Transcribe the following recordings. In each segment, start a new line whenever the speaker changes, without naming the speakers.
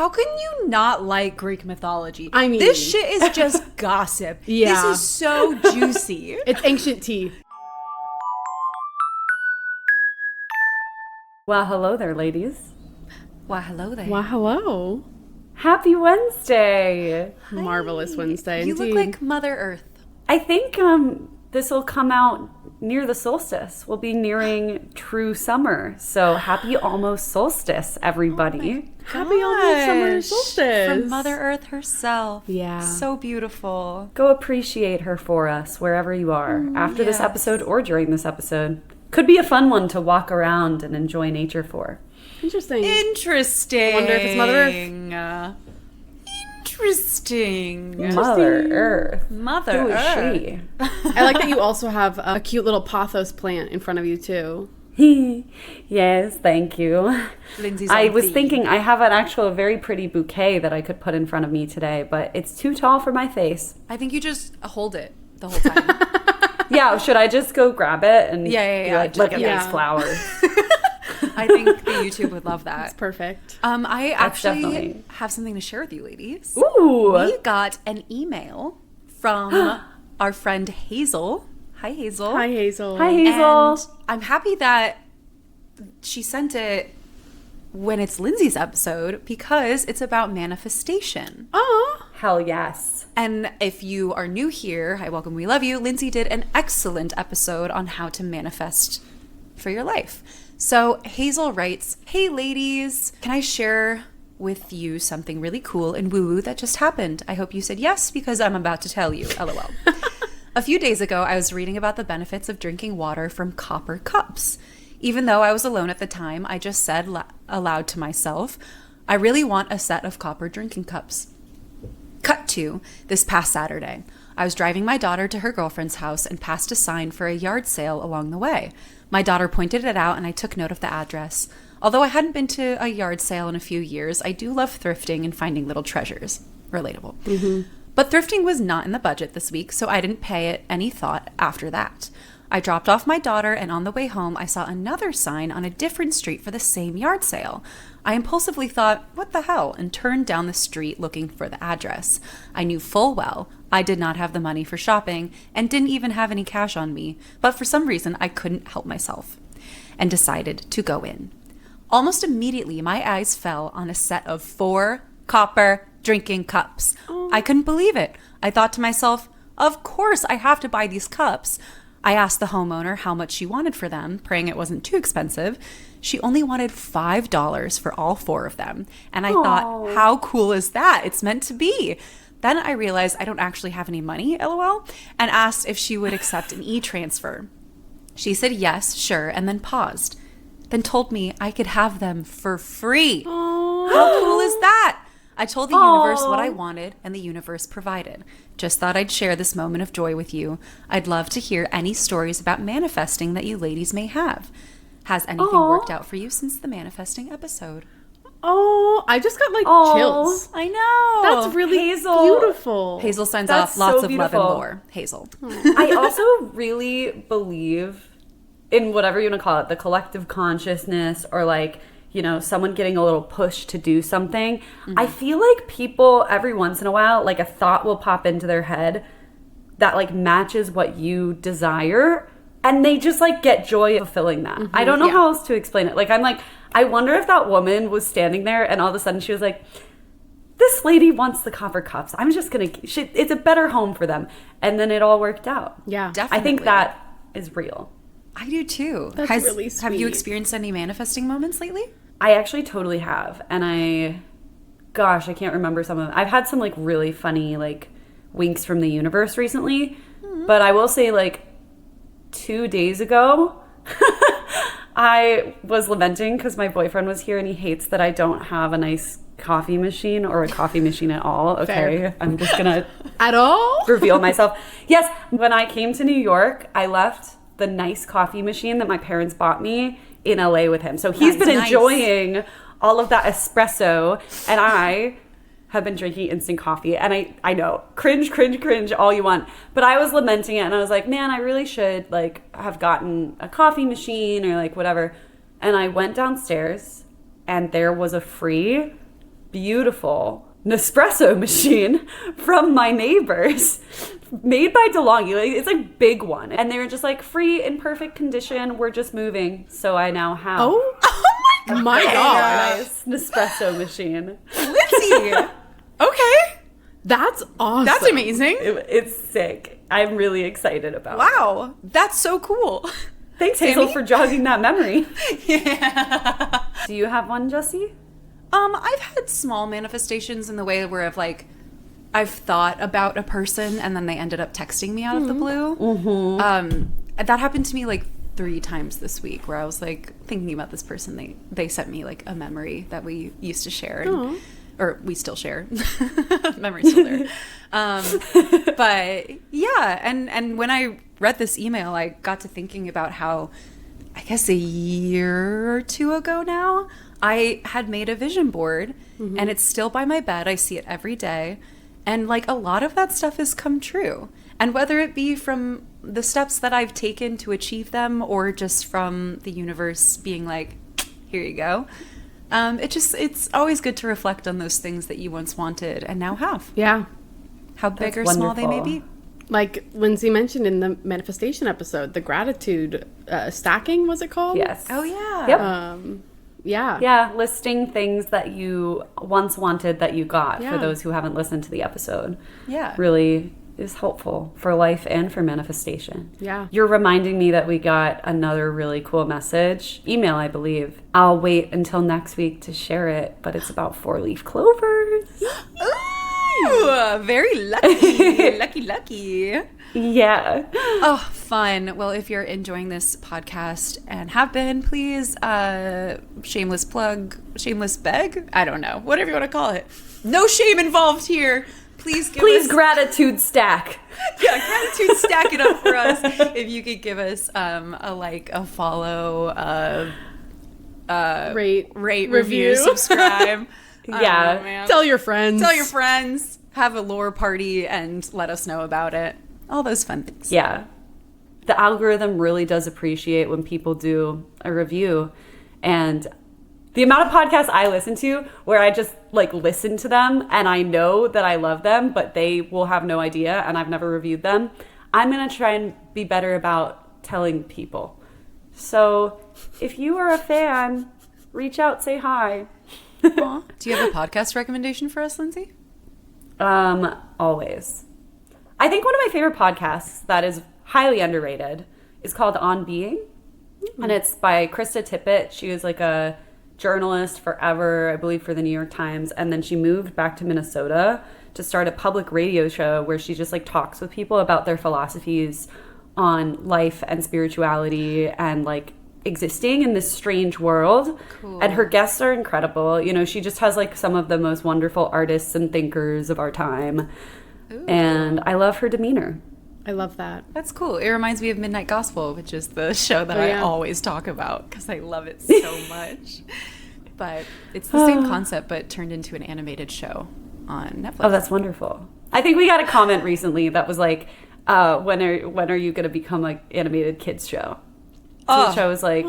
How can you not like Greek mythology?
I mean...
This shit is just gossip.
Yeah.
This is so juicy.
It's ancient tea.
Well, hello there, ladies.
Well, hello there.
Wow, hello.
Happy Wednesday.
Hi. Marvelous Wednesday,
You
indeed.
look like Mother Earth.
I think this will come out near the solstice. We'll be nearing true summer. So happy almost solstice, everybody.
Happy almost summer solstice.
From Mother Earth herself.
Yeah.
So beautiful.
Go appreciate her for us wherever you are, after this
yes.
episode or during this episode. Could be a fun one to walk around and enjoy nature for.
Interesting.
Interesting.
I wonder if it's Mother Earth.
Interesting.
Mother Earth.
Mother
Who is
Earth.
she?
I like that you also have a cute little Patheos plant in front of you, too.
Yes, thank you.
Lindsay's
I
on
was
theme.
thinking I have an actual very pretty bouquet that I could put in front of me today, but it's too tall for my face.
I think you just hold it the whole time.
Yeah, should I just go grab it and
Yeah.
be like, look at
Yeah.
these flowers?
I think the YouTube would love that.
It's perfect.
I actually
definitely-
have something to share with you ladies.
Ooh.
We got an email from our friend Hazel. Hi, Hazel.
Hi, Hazel.
Hi, Hazel.
And I'm happy that she sent it when it's Lindsay's episode because it's about manifestation.
Aw.
Hell yes.
And if you are new here, hi, welcome, we love you. Lindsay did an excellent episode on how to manifest for your life. So Hazel writes, "Hey ladies, can I share with you something really cool and woo-woo that just happened? I hope you said yes because I'm about to tell you, LOL. A few days ago, I was reading about the benefits of drinking water from copper cups. Even though I was alone at the time, I just said aloud to myself, I really want a set of copper drinking cups. Cut to this past Saturday. I was driving my daughter to her girlfriend's house and passed a sign for a yard sale along the way. My daughter pointed it out and I took note of the address. Although I hadn't been to a yard sale in a few years, I do love thrifting and finding little treasures. Relatable. Mm-hmm. But thrifting was not in the budget this week, so I didn't pay it any thought after that. I dropped off my daughter, and on the way home, I saw another sign on a different street for the same yard sale. I impulsively thought, what the hell, and turned down the street looking for the address. I knew full well I did not have the money for shopping and didn't even have any cash on me, but for some reason I couldn't help myself and decided to go in. Almost immediately, my eyes fell on a set of 4 copper drinking cups. I couldn't believe it. I thought to myself, of course I have to buy these cups. I asked the homeowner how much she wanted for them, praying it wasn't too expensive. She only wanted $5 for all 4 of them. And I thought, how cool is that? It's meant to be. Then I realized I don't actually have any money, LOL, and asked if she would accept an e-transfer. She said yes, sure, and then paused. Then told me I could have them for free. How cool is that? I told the universe what I wanted, and the universe provided. Just thought I'd share this moment of joy with you. I'd love to hear any stories about manifesting that you ladies may have. Has anything worked out for you since the manifesting episode?
Oh, I just got chills.
I know.
That's really
Hazel.
beautiful.
Hazel signs
That's
off lots
so
of love and
beautiful.
lore. Hazel.
I also really believe in whatever you want to call it, the collective consciousness or someone getting a little push to do something. Mm-hmm. I feel like people every once in a while, a thought will pop into their head that matches what you desire. And they just get joy of fulfilling that. Mm-hmm, I don't know how else to explain it. I wonder if that woman was standing there and all of a sudden she was like, this lady wants the copper cups. I'm just going to, it's a better home for them. And then it all worked out.
Yeah.
Definitely.
I think that is real.
I do too.
That's really sweet.
Have you experienced any manifesting moments lately?
I actually totally have. And I can't remember some of them. I've had some really funny winks from the universe recently. Mm-hmm. But I will say 2 days ago, I was lamenting because my boyfriend was here and he hates that I don't have a nice coffee machine or a coffee machine at all. Okay,
Fair.
I'm just gonna
At all?
reveal myself. Yes, when I came to New York, I left the nice coffee machine that my parents bought me in LA with him. So he's been enjoying all of that espresso, and I have been drinking instant coffee. And I know, cringe all you want. But I was lamenting it, and I was like, man, I really should have gotten a coffee machine or whatever. And I went downstairs, and there was a free beautiful Nespresso machine from my neighbors, made by DeLonghi. Like, it's a big one, and they were just like, free in perfect condition. We're just moving, so I now have
my god,
nice Nespresso machine.
Lindsay. Okay.
that's awesome.
That's amazing.
It's sick. I'm really excited about it.
Wow. That's so cool.
Thanks, Hazel, for jogging that memory.
Yeah.
Do you have one, Jessie?
I've had small manifestations in the way where I've thought about a person and then they ended up texting me out of the blue. Mm-hmm. That happened to me like 3 times this week, where I was like thinking about this person. They sent me like a memory that we used to share, or we still share. Memory's still there. But yeah, and when I read this email, I got to thinking about how, I guess a year or 2 ago now, I had made a vision board, and it's still by my bed. I see it every day. And like a lot of that stuff has come true. And whether it be from the steps that I've taken to achieve them, or just from the universe being like, here you go. It's always good to reflect on those things that you once wanted and now have.
Yeah.
How big
That's
or small they may
wonderful.
be.
Like Lindsay mentioned in the manifestation episode, the gratitude stacking, was it called?
Yes.
Oh, yeah.
Yep.
Yeah.
Listing things that you once wanted that you got,
Yeah.
for those who haven't listened to the episode.
Yeah.
Really is helpful for life and for manifestation.
Yeah.
You're reminding me that we got another really cool message. Email, I believe. I'll wait until next week to share it, but it's about 4-leaf clovers.
Ooh, very lucky. lucky.
Yeah.
Oh, fun. Well, if you're enjoying this podcast and have been, please, shameless plug, shameless beg? I don't know. Whatever you want to call it. No shame involved here. Please give us...
gratitude stack.
Yeah, gratitude, stack it up for us. If you could give us a like, a follow,
Rate,
review, subscribe.
Yeah.
Oh, man.
Tell your friends.
Tell your friends. Have a lore party and let us know about it. All those fun things.
Yeah. The algorithm really does appreciate when people do a review. And the amount of podcasts I listen to where I just like listen to them and I know that I love them, but they will have no idea and I've never reviewed them. I'm going to try and be better about telling people. So if you are a fan, reach out, say hi.
Do you have a podcast recommendation for us, Lindsay?
Always. I think one of my favorite podcasts that is highly underrated is called On Being. And it's by Krista Tippett. She was like a journalist forever, I believe, for the New York Times. And then she moved back to Minnesota to start a public radio show where she just like talks with people about their philosophies on life and spirituality and like existing in this strange world.
Cool.
And her guests are incredible. You know, she just has like some of the most wonderful artists and thinkers of our time.
Ooh.
And I love her demeanor.
I love that.
That's cool. It reminds me of Midnight Gospel, which is the show that
Oh,
I
yeah.
always talk about because I love it so much. But it's the same concept, but turned into an animated show on Netflix.
Oh, that's wonderful. I think we got a comment recently that was like, when are you going to become like animated kids show? So the show was like,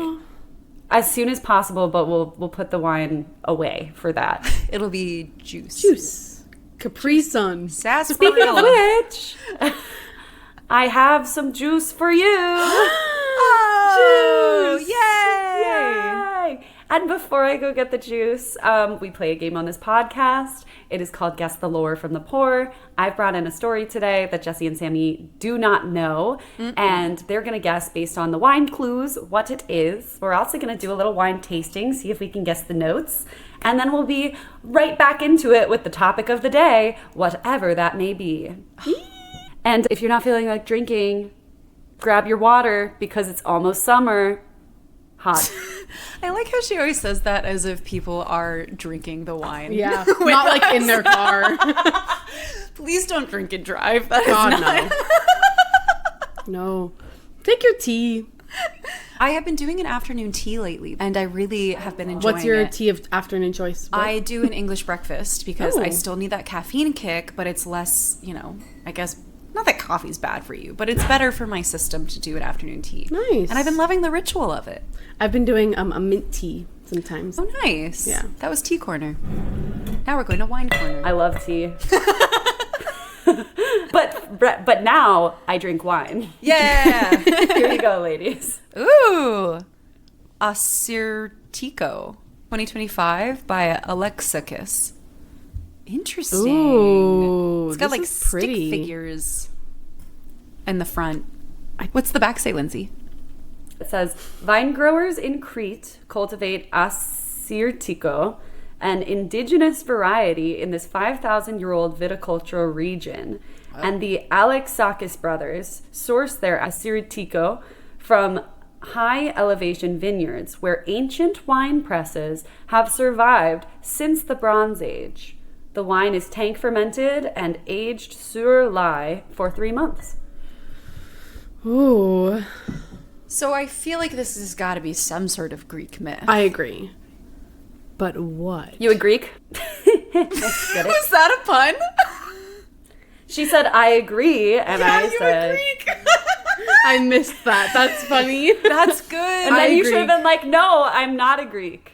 as soon as possible, but we'll put the wine away for that.
It'll be Juice.
Capri Sun.
Speaking of which, I have some juice for you.
Oh,
Juice!
yay!
Yay! And before I go get the juice, we play a game on this podcast. It is called Guess the Lore from the Poor. I've brought in a story today that Jessie and Sammy do not know, and they're going to guess based on the wine clues what it is. We're also going to do a little wine tasting, see if we can guess the notes, and then we'll be right back into it with the topic of the day, whatever that may be. And if you're not feeling like drinking, grab your water because it's almost summer. Hot.
I like how she always says that as if people are drinking the wine.
Yeah. Not like in their car.
Please don't drink and drive. That is
God,
not.
No. Take your tea.
I have been doing an afternoon tea lately, and I really have been enjoying it.
What's your tea of afternoon choice? What?
I do an English breakfast because I
Oh.
still need that caffeine kick, but it's less, I guess, not that coffee's bad for you, but it's better for my system to do an afternoon tea.
Nice.
And I've been loving the ritual of it.
I've been doing a mint tea sometimes.
Oh, nice.
Yeah.
That was Tea Corner. Now we're going to wine corner.
I love tea. But now I drink wine.
Yeah.
Here you go, ladies.
Ooh. Assyrtiko, 2025 by Alexakis. Interesting.
Ooh,
it's got
this
like
is
stick
pretty.
figures in the front. What's the back say, Lindsay?
It says, vine growers in Crete cultivate Assyrtiko, an indigenous variety in this 5,000-year-old viticultural region. Wow. And the Alexakis brothers source their Assyrtiko from high elevation vineyards where ancient wine presses have survived since the Bronze Age. The wine is tank fermented and aged sur lie for 3 months.
Ooh.
So I feel like this has got to be some sort of Greek myth.
I agree. But what?
You a Greek? Get it?
Was that a pun?
She said, I agree, and I said...
Greek.
I missed that. That's funny.
That's good.
And then you should have been like, no, I'm not a Greek.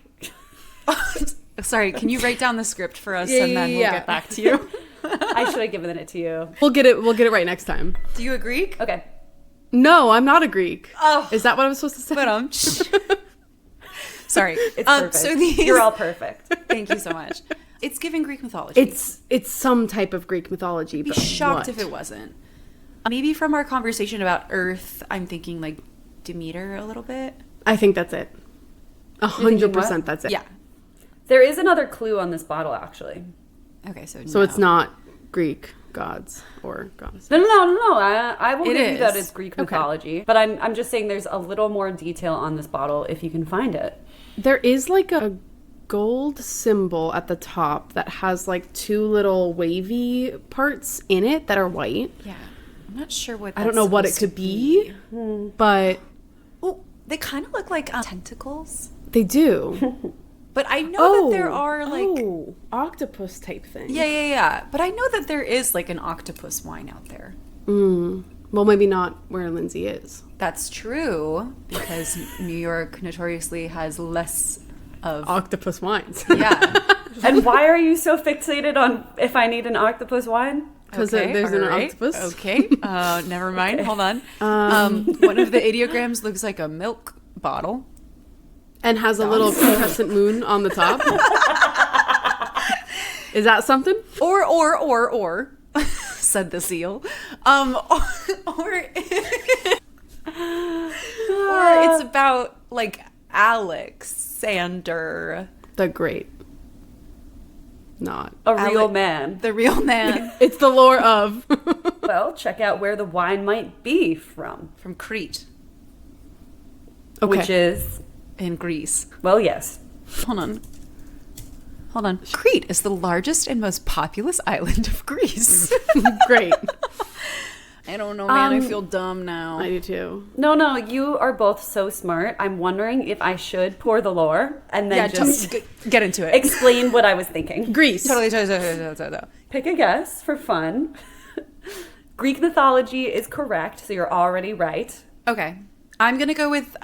Sorry, can you write down the script for us
Yeah,
and then we'll
yeah.
get back to you?
I should have given it to you.
We'll get it right next time.
Do you a Greek?
Okay.
No, I'm not a Greek.
Oh.
Is that what I was supposed to say?
But sorry.
It's perfect.
So these...
You're all perfect.
Thank you so much. It's giving Greek mythology.
It's some type of Greek mythology,
I'd be
but
shocked
what?
if it wasn't. Maybe from our conversation about Earth, I'm thinking like Demeter a little bit.
I think that's it. 100% that's it.
Yeah.
There is another clue on this bottle, actually.
Okay, so
So it's not Greek gods or goddesses.
No. I will
It
give you that
is.
it's Greek
Okay.
mythology. But I'm just saying there's a little more detail on this bottle if you can find it.
There is like a gold symbol at the top that has like 2 little wavy parts in it that are white.
Yeah. I'm not sure what
I don't know what it could be, but
Oh, they kind of look like tentacles.
they do.
But I know that there are like...
octopus type thing.
Yeah. But I know that there is like an octopus wine out there.
Well, maybe not where Lindsay is.
That's true, because New York notoriously has less of...
Octopus wines.
Yeah.
And why are you so fixated on if I need an octopus wine?
Because
Okay,
there's an
all right.
octopus.
Okay. Never mind. Hold on. One of the ideograms looks like a milk bottle.
And has a little crescent moon on the top. Is that something?
Or, said the seal. Or it's about like Alexander,
The Great. Not.
A real man.
the real man
It's the lore of.
Well, check out where the wine might be from,
from Crete
Okay.
which is,
in Greece.
well, yes.
Hold on. Crete is the largest and most populous island of Greece.
Great.
I don't know, man. I feel dumb now.
I do too.
No, you are both so smart. I'm wondering if I should pour the lore and then just
get into it.
explain what I was thinking.
Greece.
Totally.
Pick a guess for fun. Greek mythology is correct, so you're already right.
Okay. I'm going to go with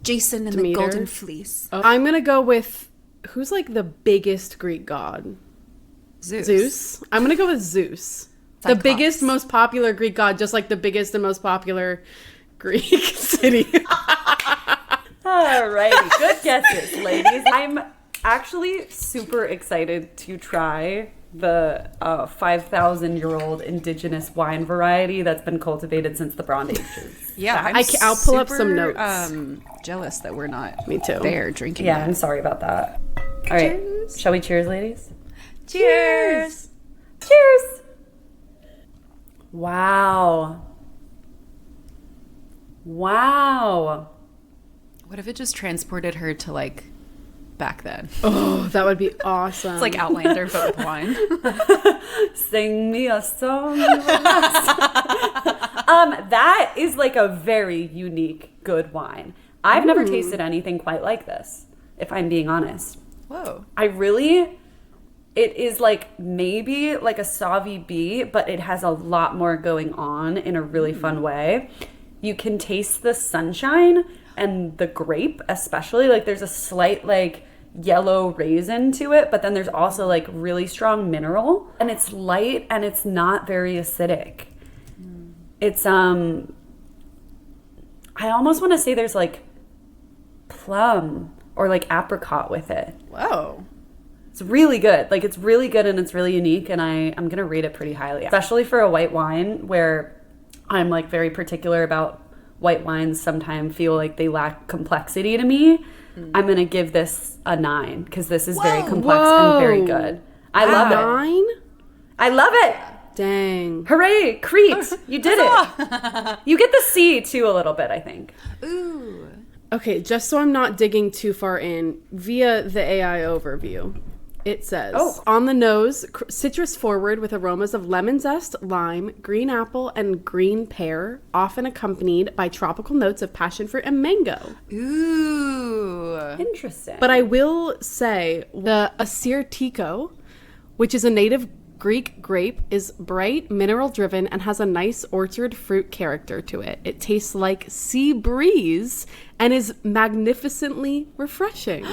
Jason and the
Demeter.
Golden Fleece.
I'm going to go with, who's like the biggest Greek god? Zeus. I'm going to go with Zeus. The
Cyclops.
biggest, most popular Greek god, just like the biggest and most popular Greek city.
Alrighty, good guesses, ladies. I'm actually super excited to try the 5,000-year-old indigenous wine variety that's been cultivated since the Bronze Ages.
Yeah,
I'll pull up some notes.
Jealous that we're not
Me too.
there drinking
Yeah,
that.
I'm sorry about that. All right, shall we cheers, ladies?
Cheers!
Cheers! Wow. Wow.
What if it just transported her to like back then?
Oh, that would be awesome.
It's like Outlander, but with wine.
Sing me a song. That is like a very unique good wine. I've never tasted anything quite like this, if I'm being honest.
Whoa.
It is like maybe like a Sauvy B, but it has a lot more going on in a really fun way. You can taste the sunshine and the grape, especially. Like there's a slight like yellow raisin to it, but then there's also like really strong mineral, and it's light and it's not very acidic. It's I almost want to say there's like plum or like apricot with it.
Whoa.
It's really good. Like, it's really good and it's really unique, and I'm going to rate it pretty highly, especially for a white wine where I'm like very particular about white wines sometimes feel like they lack complexity to me. I'm going to give this a 9 because this is very complex and very good. I love it.
9?
I love it.
Dang.
Hooray, Crete. You did it. You get the C too a little bit, I think.
Ooh.
Okay, just so I'm not digging too far in, via the AI overview, it says, on the nose, citrus forward with aromas of lemon zest, lime, green apple, and green pear, often accompanied by tropical notes of passion fruit and mango.
Ooh.
Interesting.
But I will say the Assyrtiko, which is a native Greek grape, is bright, mineral-driven, and has a nice orchard fruit character to it. It tastes like sea breeze and is magnificently refreshing.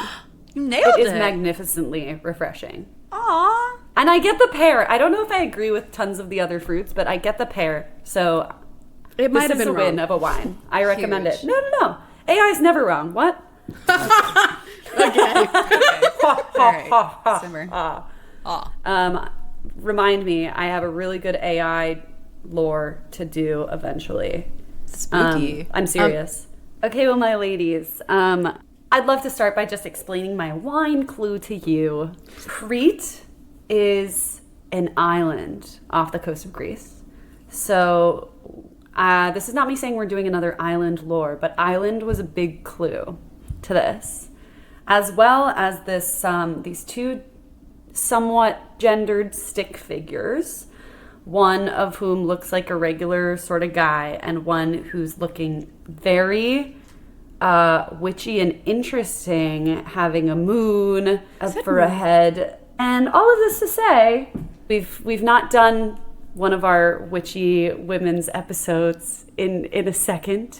You nailed it.
It is magnificently refreshing.
Aw.
And I get the pear. I don't know if I agree with tons of the other fruits, but I get the pear. So
It might have
this is
been
a win
wrong.
of a wine. I recommend
Huge.
it. No. AI is never wrong. What?
Okay. All right. Simmer. Aw.
Remind me, I have a really good AI lore to do eventually.
Spooky.
I'm serious. Okay, well, my ladies, I'd love to start by just explaining my wine clue to you. Crete is an island off the coast of Greece. So this is not me saying we're doing another island lore, but island was a big clue to this, as well as this these two somewhat gendered stick figures, one of whom looks like a regular sort of guy and one who's looking very witchy and interesting, having a moon for a head. And all of this to say, we've not done one of our witchy women's episodes in a second.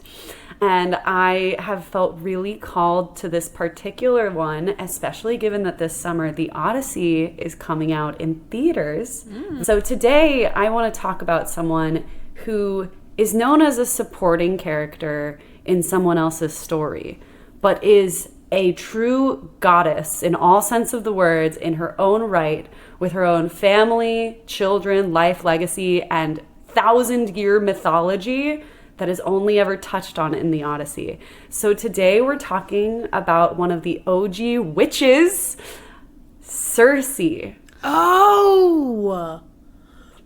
And I have felt really called to this particular one, especially given that this summer the Odyssey is coming out in theaters. So today I want to talk about someone who is known as a supporting character in someone else's story, but is a true goddess in all sense of the words in her own right, with her own family, children, life, legacy, and 1,000-year mythology that is only ever touched on in the Odyssey. So today we're talking about one of the OG witches, Circe.
Oh!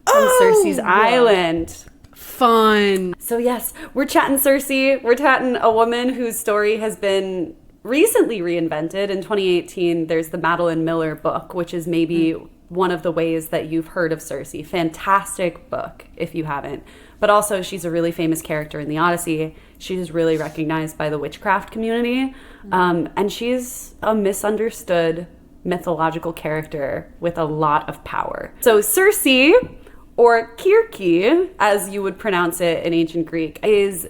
From Circe's Island.
Fun.
So yes, we're chatting Circe. We're chatting a woman whose story has been recently reinvented. In 2018, there's the Madeline Miller book, which is maybe one of the ways that you've heard of Circe. Fantastic book, if you haven't. But also, she's a really famous character in the Odyssey. She's really recognized by the witchcraft community. And she's a misunderstood mythological character with a lot of power. So Circe, or KIRKE, as you would pronounce it in ancient Greek, is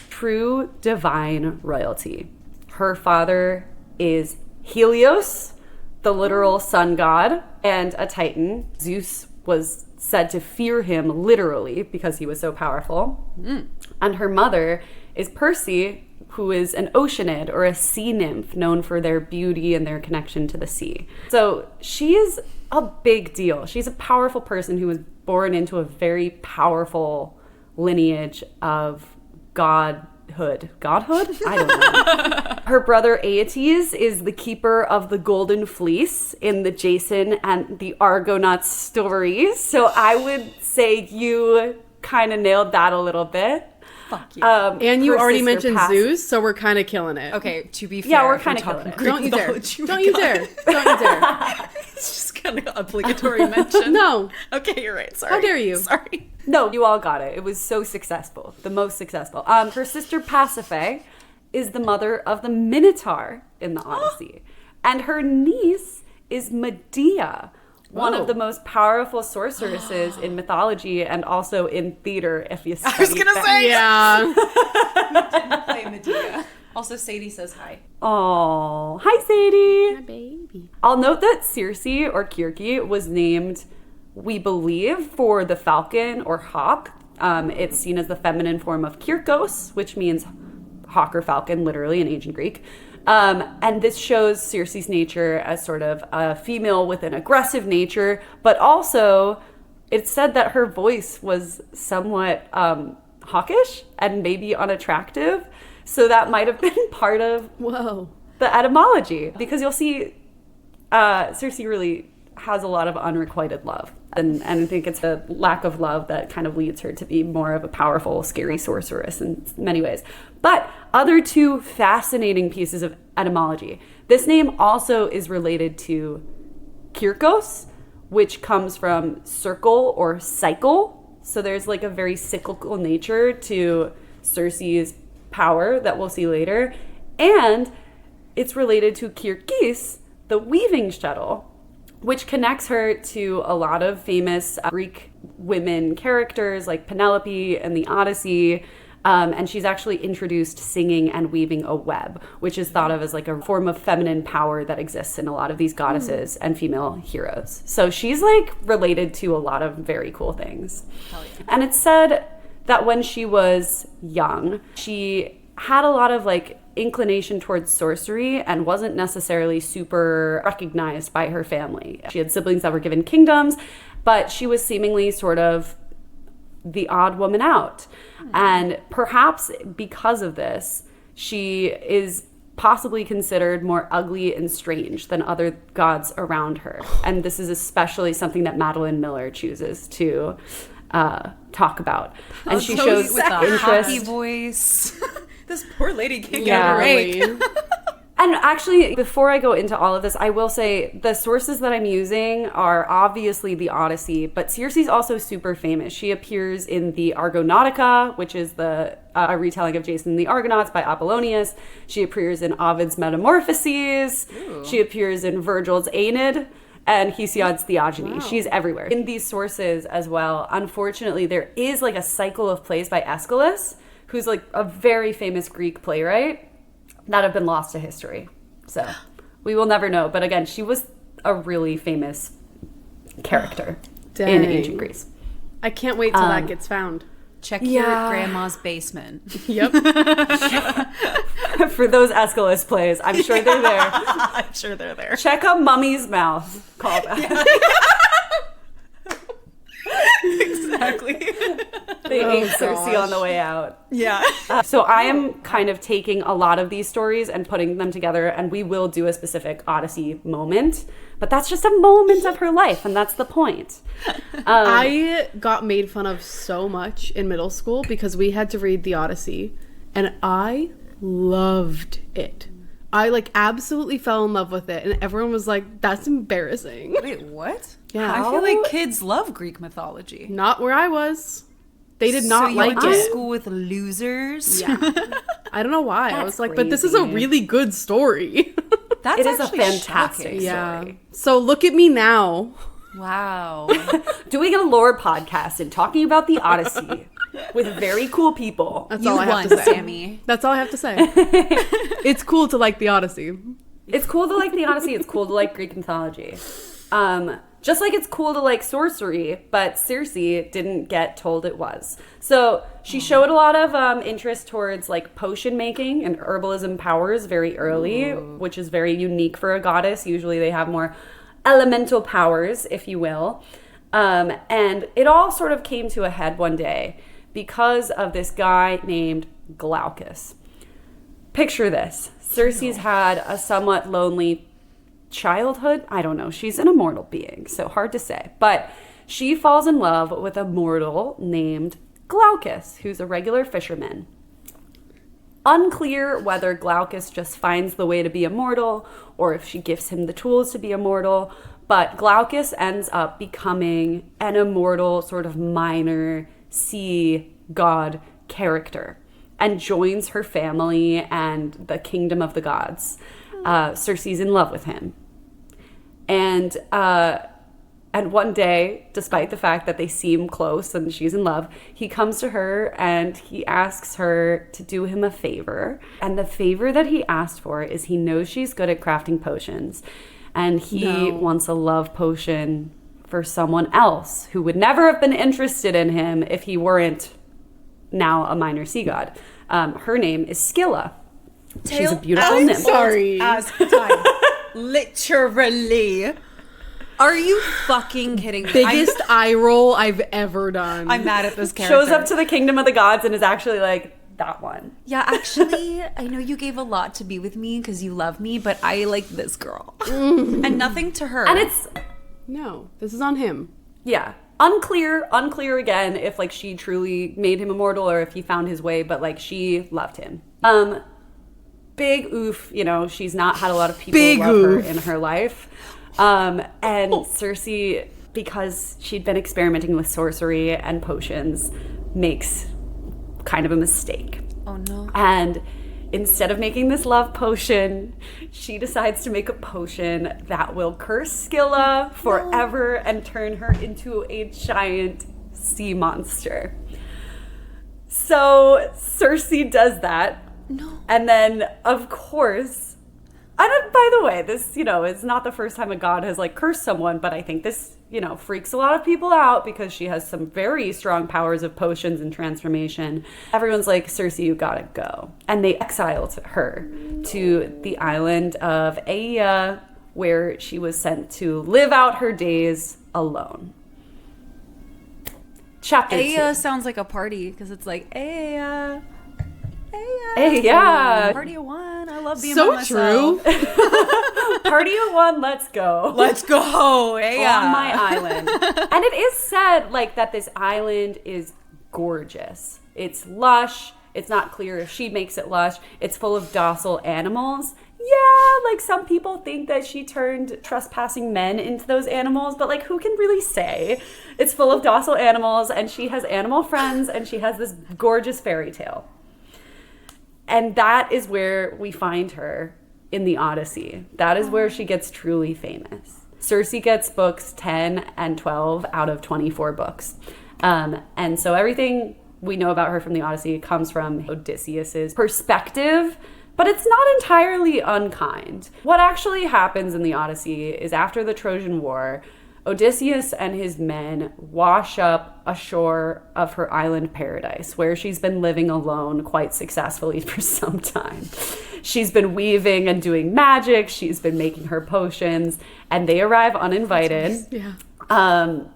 true divine royalty. Her father is Helios, the literal sun god, and a titan. Zeus was said to fear him literally because he was so powerful. And her mother is Perse, who is an oceanid or a sea nymph known for their beauty and their connection to the sea. So she is a big deal. She's a powerful person who was born into a very powerful lineage of godhood. Godhood? I don't know. Her brother Aeetes is the keeper of the Golden Fleece in the Jason and the Argonauts stories. So I would say you kind of nailed that a little bit.
Fuck you.
And you
her
already
sister
mentioned
passed-
Zeus, so we're kind of killing it.
Okay, to be fair,
Yeah, we're
if
kinda
talking
killing it.
Greek
Don't you dare.
mythology, we
Don't you
got-
dare. Don't you dare.
It's just kind of obligatory mention.
No.
Okay, you're right. Sorry.
How dare you?
Sorry.
No, you all got it. It was so successful. The most successful. Her sister Pasiphae is the mother of the Minotaur in the Odyssey. And her niece is Medea, one
Whoa.
of the most powerful sorceresses in mythology and also in theater, if you study
I was gonna
that.
say
Yeah.
play Medea. Also, Sadie says hi.
Oh, hi Sadie.
My baby.
I'll note that Circe or KIRKE was named, we believe, for the falcon or hawk. It's seen as the feminine form of Kyrkos, which means hawk or falcon, literally in ancient Greek. And this shows Circe's nature as sort of a female with an aggressive nature, but also it's said that her voice was somewhat hawkish and maybe unattractive. So that might have been part of the etymology, because you'll see Circe really has a lot of unrequited love. And I think it's a lack of love that kind of leads her to be more of a powerful, scary sorceress in many ways. But other two fascinating pieces of etymology. This name also is related to Kyrkos, which comes from circle or cycle. So there's like a very cyclical nature to Circe's power that we'll see later. And it's related to Kyrkis, the weaving shuttle, which connects her to a lot of famous Greek women characters like Penelope and the Odyssey. And she's actually introduced singing and weaving a web, which is thought of as like a form of feminine power that exists in a lot of these goddesses and female heroes. So she's like related to a lot of very cool things. Yeah. And it's said that when she was young, she had a lot of like inclination towards sorcery and wasn't necessarily super recognized by her family. She had siblings that were given kingdoms, but she was seemingly sort of the odd woman out. And perhaps because of this, she is possibly considered more ugly and strange than other gods around her. And this is especially something that Madeline Miller chooses to talk about. And she shows
with the
interest.
hockey voice. This poor lady can't get
Yeah.
a break.
And actually, before I go into all of this, I will say the sources that I'm using are obviously the Odyssey, but Circe's also super famous. She appears in the Argonautica, which is the retelling of Jason and the Argonauts by Apollonius. She appears in Ovid's Metamorphoses. Ooh. She appears in Virgil's Aeneid and Hesiod's Theogony. Wow. She's everywhere. In these sources as well, unfortunately, there is like a cycle of plays by Aeschylus, who's like a very famous Greek playwright, that have been lost to history. So we will never know. But again, she was a really famous character in ancient Greece.
I can't wait till that gets found.
Check your grandma's basement.
Yep.
For those Aeschylus plays, I'm sure they're there.
I'm sure they're there.
Check a mummy's mouth. Call that.
Exactly.
They ate Circe on the way out.
Yeah.
So I am kind of taking a lot of these stories and putting them together, and we will do a specific Odyssey moment, but that's just a moment of her life, and that's the point.
I got made fun of so much in middle school because we had to read the Odyssey, and I loved it. I like absolutely fell in love with it, and everyone was like, that's embarrassing.
Wait, what?
Yeah.
I feel like kids love Greek mythology.
Not where I was. They did not
you
like
went to
it.
school with losers.
Yeah. I don't know why. I was like,
crazy.
but this is a really good story.
That's
It is a
actually
fantastic
shocking.
Yeah.
story.
So look at me now.
Wow.
Doing a lore podcast and talking about the Odyssey with very cool people.
That's
You
all I have
won,
to say.
Sammy.
That's all I have to say. It's cool to like the Odyssey.
It's cool to like the Odyssey. It's cool to like Greek mythology. Just like it's cool to like sorcery, but Circe didn't get told it was. So she showed a lot of interest towards like potion making and herbalism powers very early, which is very unique for a goddess. Usually they have more elemental powers, if you will. And it all sort of came to a head one day because of this guy named Glaucus. Picture this. Circe's had a somewhat lonely childhood. I don't know. She's an immortal being, so hard to say. But she falls in love with a mortal named Glaucus, who's a regular fisherman. Unclear whether Glaucus just finds the way to be immortal or if she gives him the tools to be immortal, but Glaucus ends up becoming an immortal sort of minor sea god character and joins her family and the kingdom of the gods. Circe's in love with him. And And one day, despite the fact that they seem close and she's in love, he comes to her and he asks her to do him a favor. And the favor that he asked for is he knows she's good at crafting potions. And he wants a love potion for someone else who would never have been interested in him if he weren't now a minor sea god. Her name is Scylla. She's a beautiful nymph.
Sorry.
As time. Literally. Are you fucking kidding me?
Biggest eye roll I've ever done.
I'm mad at this character.
Shows up to the kingdom of the gods and is actually like, that one.
Yeah, actually, I know you gave a lot to be with me because you love me, but I like this girl. And nothing to her.
And it's...
No, this is on him.
Yeah. Unclear again if like she truly made him immortal or if he found his way, but like she loved him. Big oof, you know, she's not had a lot of people love her in her life. And Circe, because she'd been experimenting with sorcery and potions, makes kind of a mistake.
Oh no.
And instead of making this love potion, she decides to make a potion that will curse Scylla forever and turn her into a giant sea monster. So Circe does that.
No.
And then, of course, and by the way, this, you know, is not the first time a god has like cursed someone, but I think this, you know, freaks a lot of people out because she has some very strong powers of potions and transformation. Everyone's like, Circe, you gotta go. And they exiled her to the island of Aeaea, where she was sent to live out her days alone. Chapter 2.
Aeaea sounds like a party because it's like, Aeaea.
Yeah.
Party of one. I love being
So
by myself.
true.
Party of one, let's go.
Let's go. Yeah.
On my island. And it is said like that this island is gorgeous. It's lush. It's not clear if she makes it lush. It's full of docile animals. Yeah, like some people think that she turned trespassing men into those animals, but like who can really say? It's full of docile animals and she has animal friends and she has this gorgeous fairy tale. And that is where we find her in the Odyssey. That is where she gets truly famous. Circe gets books 10 and 12 out of 24 books. And so everything we know about her from the Odyssey comes from Odysseus's perspective, but it's not entirely unkind. What actually happens in the Odyssey is after the Trojan War, Odysseus and his men wash up ashore of her island paradise, where she's been living alone quite successfully for some time. She's been weaving and doing magic. She's been making her potions, and they arrive uninvited.
Yeah.
And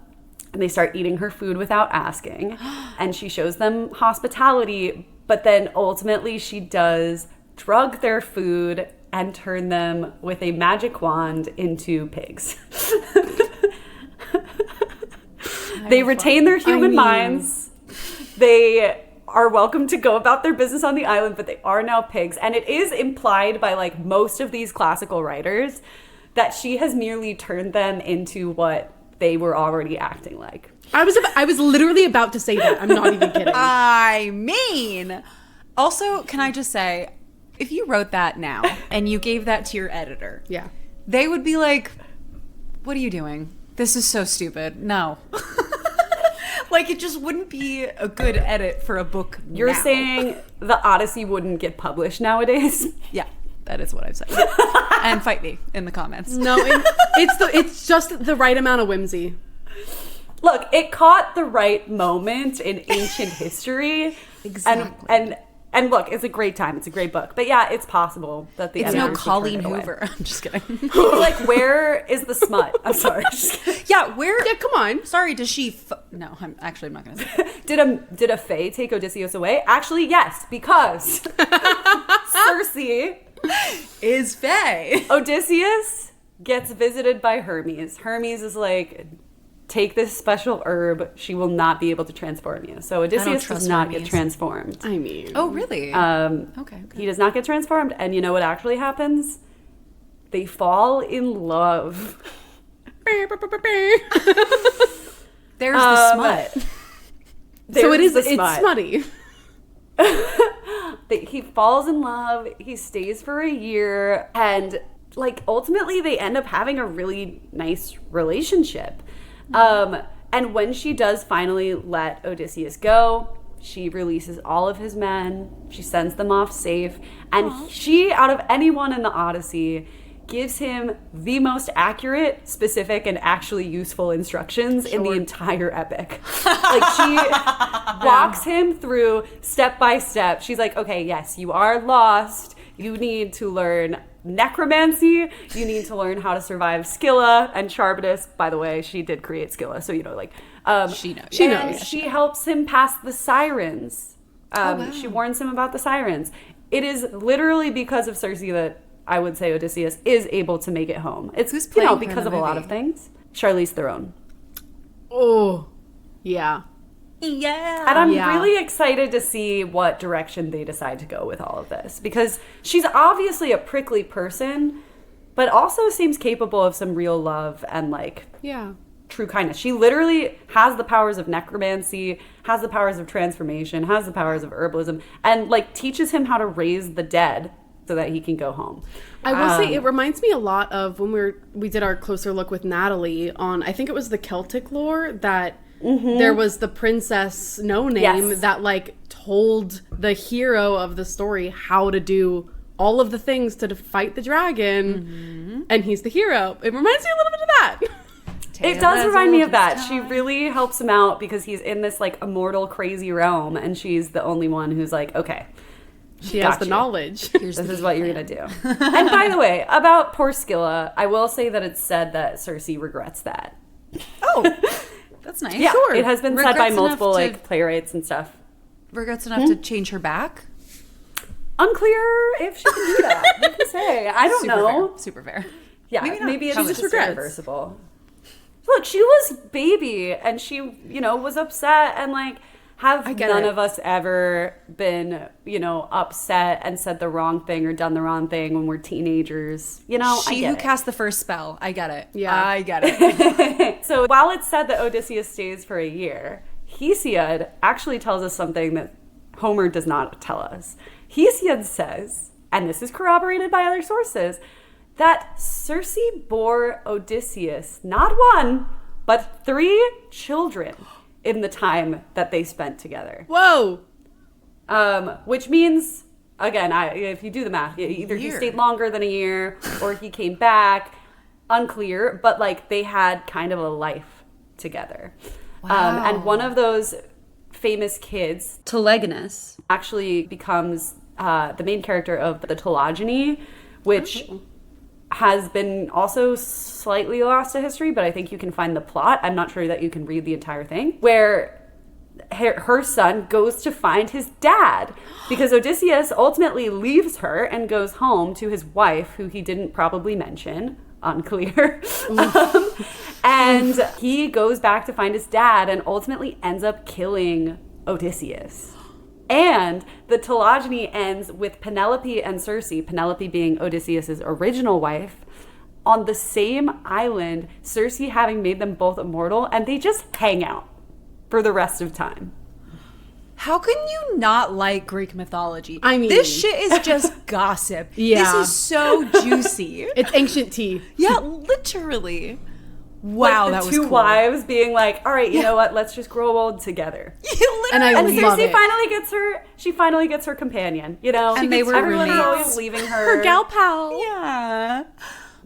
they start eating her food without asking. And she shows them hospitality, but then ultimately she does drug their food and turn them with a magic wand into pigs. They retain their human minds. They are welcome to go about their business on the island, but they are now pigs. And it is implied by like most of these classical writers that she has merely turned them into what they were already acting like.
I was literally about to say that. I'm not even kidding.
I mean, also, can I just say, if you wrote that now and you gave that to your editor,
Yeah.
they would be like, what are you doing? This is so stupid. No. Like, it just wouldn't be a good edit for a book.
You're
now.
saying the Odyssey wouldn't get published nowadays?
Yeah, that is what I've said. And fight me in the comments.
No, it's just the right amount of whimsy.
Look, it caught the right moment in ancient history.
Exactly.
And look, it's a great time. It's a great book. But yeah, it's possible that the
It's no
editors would
Colleen
turn it away.
Hoover. I'm just kidding.
Like, where is the smut? I'm sorry.
Yeah, where?
Yeah, come on.
Sorry, does she? No, I'm not going to say that.
Did a fae take Odysseus away? Actually, yes, because Circe
Is fae.
Odysseus gets visited by Hermes. Hermes is like, take this special herb. She will not be able to transform you. So Odysseus does not get transformed.
I mean.
Oh, really? Okay.
He does not get transformed. And you know what actually happens? They fall in love.
There's the smut.
So
There's the
it's smutty.
He falls in love. He stays for a year. And like ultimately they end up having a really nice relationship. And when she does finally let Odysseus go, she releases all of his men. She sends them off safe. And she, out of anyone in the Odyssey, gives him the most accurate, specific, and actually useful instructions in the entire epic. Like, she walks him through step by step. She's like, okay, yes, you are lost. You need to learn necromancy. You need to learn how to survive Scylla and Charybdis. By the way, she did create Scylla, so like
she knows.
She knows. She helps him pass the sirens. She warns him about the sirens. It is literally because of Circe that I would say Odysseus is able to make it home. It's
Who's playing her in
because
the
of a lot
movie?
of things. Charlize Theron.
Oh, yeah.
Yeah.
And I'm really excited to see what direction they decide to go with all of this, because she's obviously a prickly person, but also seems capable of some real love and true kindness. She literally has the powers of necromancy, has the powers of transformation, has the powers of herbalism, and teaches him how to raise the dead so that he can go home.
I will say it reminds me a lot of when we did our closer look with Natalie on, I think it was the Celtic lore, that there was the princess no name that told the hero of the story how to do all of the things to fight the dragon, and he's the hero. It reminds me a little bit of that.
It does remind me of that. She really helps him out because he's in this immortal crazy realm, and she's the only one who's okay,
she has the knowledge.
This is what you're gonna do. And by the way, about poor Scylla, I will say that it's said that Circe regrets that.
Oh, that's nice.
Yeah,
Sure.
it has been said by multiple playwrights and stuff.
Regrets enough to change her back?
Unclear if she can do that. Who can say? I don't know.
Super fair.
Yeah,
Maybe not.
maybe it's
Probably
just
just
irreversible. Look, she was baby, and she, was upset, and have none of us ever been, upset and said the wrong thing or done the wrong thing when we're teenagers?
She who cast the first spell. I get it.
Yeah.
I get it.
So while it's said that Odysseus stays for a year, Hesiod actually tells us something that Homer does not tell us. Hesiod says, and this is corroborated by other sources, that Circe bore Odysseus not one, but 3 children in the time that they spent together.
Whoa!
Which means, again, if you do the math, either he stayed longer than a year or he came back. Unclear, but they had kind of a life together.
Wow.
And one of those famous kids, Telegonus, actually becomes the main character of the Theogony, which has been also slightly lost to history, but I think you can find the plot. I'm not sure that you can read the entire thing, where her son goes to find his dad because Odysseus ultimately leaves her and goes home to his wife, who he didn't probably mention. Unclear. And he goes back to find his dad and ultimately ends up killing Odysseus. And the Theogony ends with Penelope and Circe, Penelope being Odysseus's original wife, on the same island, Circe having made them both immortal, and they just hang out for the rest of time.
How can you not like Greek mythology?
I mean,
this shit is just gossip.
Yeah.
This is so juicy.
It's ancient tea.
Yeah, literally. Wow,
the
that was
two
cool.
wives being like, all right, you know what? Let's just grow old together.
And I
And
love
Circe
it.
finally gets her companion,
And they were
everyone is
roommates.
always leaving her.
Her gal pal.
Yeah.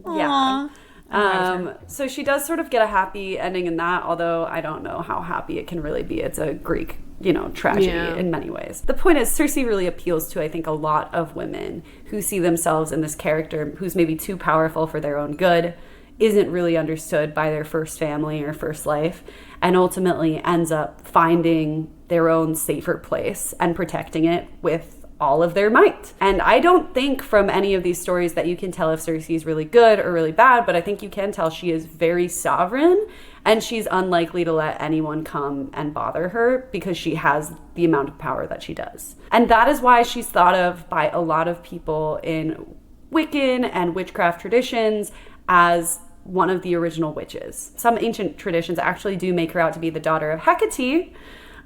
Yeah.
Aw.
So she does sort of get a happy ending in that, although I don't know how happy it can really be. It's a Greek, tragedy in many ways. The point is, Circe really appeals to, I think, a lot of women who see themselves in this character who's maybe too powerful for their own good, isn't really understood by their first family or first life, and ultimately ends up finding their own safer place and protecting it with all of their might. And I don't think from any of these stories that you can tell if Circe is really good or really bad, but I think you can tell she is very sovereign, and she's unlikely to let anyone come and bother her because she has the amount of power that she does. And that is why she's thought of by a lot of people in Wiccan and witchcraft traditions as one of the original witches. Some ancient traditions actually do make her out to be the daughter of Hecate,